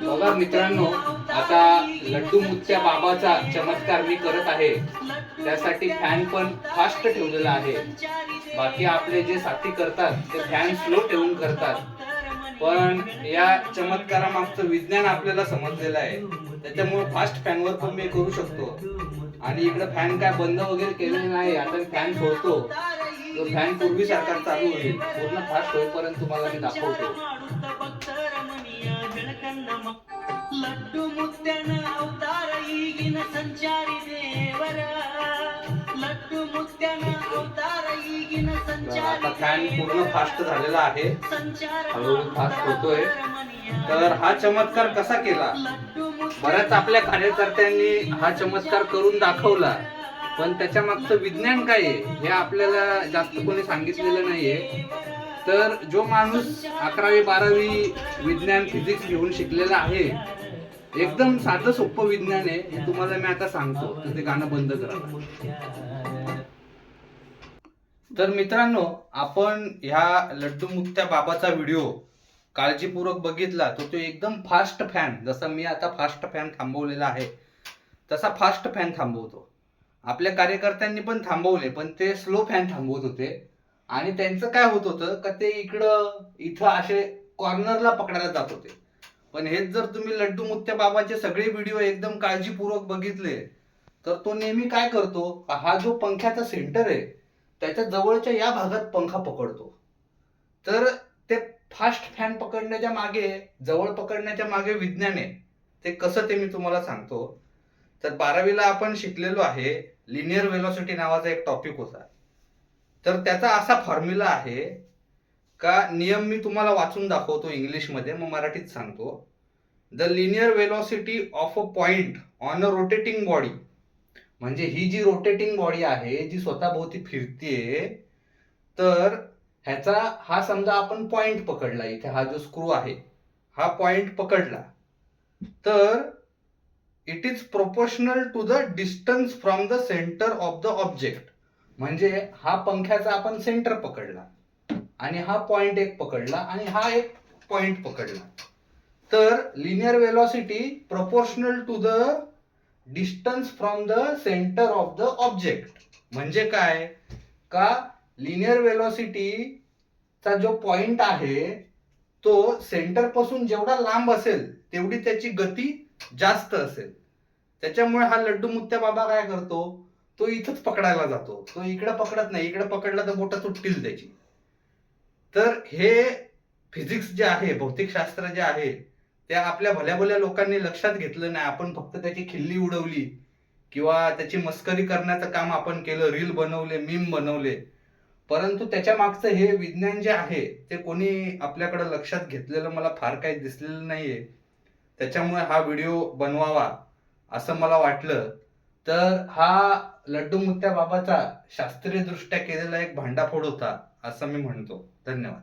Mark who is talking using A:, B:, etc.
A: बघा मित्रांनो, आता लड्डू मुत्या बाबाचा चमत्कार मी करत आहे. त्यासाठी फॅन पण फास्ट ठेवलेला आहे. बाकी आपले जे साथी करतात ते फॅन स्लो ठेवून करतात. पण या चमत्कारामागचं विज्ञान आपल्याला समजलेलं आहे. त्याच्यामुळे फास्ट फॅनवर पण मी करू शकतो. आणि इकडे फॅन काय बंद वगैरे केलेलं नाही. आता फॅन सोडतो, तो फॅन पूर्वीसारखा चालू होईल. पूर्ण फास्ट होईपर्यंत तुम्हाला मी दाखवतो. लड्डू मुत्यान अवतार ಈಗಿನ संचारी देवर लड्डू मुत्यान अवतार ಈಗಿನ संचारी आता फॅन पूर्ण फास्ट झालेला आहे, हळूहळू फास्ट होतोय. तर हा चमत्कार कसा केला? बऱ्याच आपल्या कार्यकर्त्यांनी हा चमत्कार करून दाखवला, पण त्याच्या मागचं विज्ञान काय आहे हे आपल्याला जास्त कोणी सांगितलेलं नाहीये. तर जो माणूस 11वी 12वी विज्ञान फिजिक्स घेऊन शिकलेला आहे, एकदम साधं सोपं विज्ञान आहे, हे तुम्हाला मी आता सांगतो. तर ते गाणं बंद करा. तर मित्रांनो, आपण ह्या लड्डू मुत्या बाबाचा व्हिडिओ काळजीपूर्वक बघितला तर तो एकदम फास्ट फॅन, जसा मी आता फास्ट फॅन थांबवलेला आहे तसा फास्ट फॅन थांबवतो. आपल्या कार्यकर्त्यांनी पण थांबवले, पण ते स्लो फॅन थांबवत होते. आणि त्यांचं काय होत होतं का ते इथं असे कॉर्नरला पकडायला जात होते. पण हेच जर तुम्ही लड्डू मुत्या बाबाचे सगळे व्हिडिओ एकदम काळजीपूर्वक बघितले तर तो नेहमी काय करतो, हा जो पंख्याचा सेंटर आहे त्याच्या जवळच्या या भागात पंखा पकडतो. तर ते फास्ट फॅन पकडण्याच्या मागे, जवळ पकडण्याच्या मागे विज्ञान आहे. ते कसं ते मी तुम्हाला सांगतो. तर 12वीला आपण शिकलेलो आहे, लिनियर वेलॉसिटी नावाचा एक टॉपिक होता. तर त्याचा असा फॉर्म्युला आहे का, नियम मी तुम्हाला वाचून दाखवतो इंग्लिशमध्ये, मग मराठीत सांगतो. The linear velocity of a point on a rotating body, म्हणजे ही जी रोटेटिंग बॉडी आहे जी स्वतःभोवती फिरतीये, तर ह्याचा हा समजा आपण पॉइंट पकडला, इथे हा जो स्क्रू आहे हा पॉइंट पकडला, तर it is proportional to the distance from the centre of the object. म्हणजे हा पंख्याचा आपण सेंटर पकडला आणि हा पॉइंट एक पकडला आणि हा एक पॉइंट पकडला, तर linear velocity proportional to the distance from the centre of the object. म्हणजे काय का, लिनियर वेलॉसिटीचा जो पॉइंट आहे तो सेंटर पासून जेवढा लांब असेल तेवढी त्याची गती जास्त असेल. त्याच्यामुळे हा लड्डू मुत्या बाबा काय करतो, तो इथंच पकडायला जातो. तो इकडे पकडत नाही, इकडे पकडला तर बोटं तुटतील त्याची. तर हे फिजिक्स जे आहे, भौतिकशास्त्र जे आहे, ते आपल्या भल्या भल्या लोकांनी लक्षात घेतलं नाही. आपण फक्त त्याची खिल्ली उडवली किंवा त्याची मस्करी करण्याचं काम आपण केलं, रील बनवले, मीम बनवले. परंतु त्याच्या मागचं हे विज्ञान जे आहे ते कोणी आपल्याकडे लक्षात घेतलेलं मला फार काही दिसलेलं नाहीये. त्याच्यामुळे हा व्हिडिओ बनवावा असं मला वाटलं. तर हा लड्डू मुत्या बाबाचा शास्त्रीय दृष्ट्या केलेला एक भांडाफोड होता असं मी म्हणतो. धन्यवाद.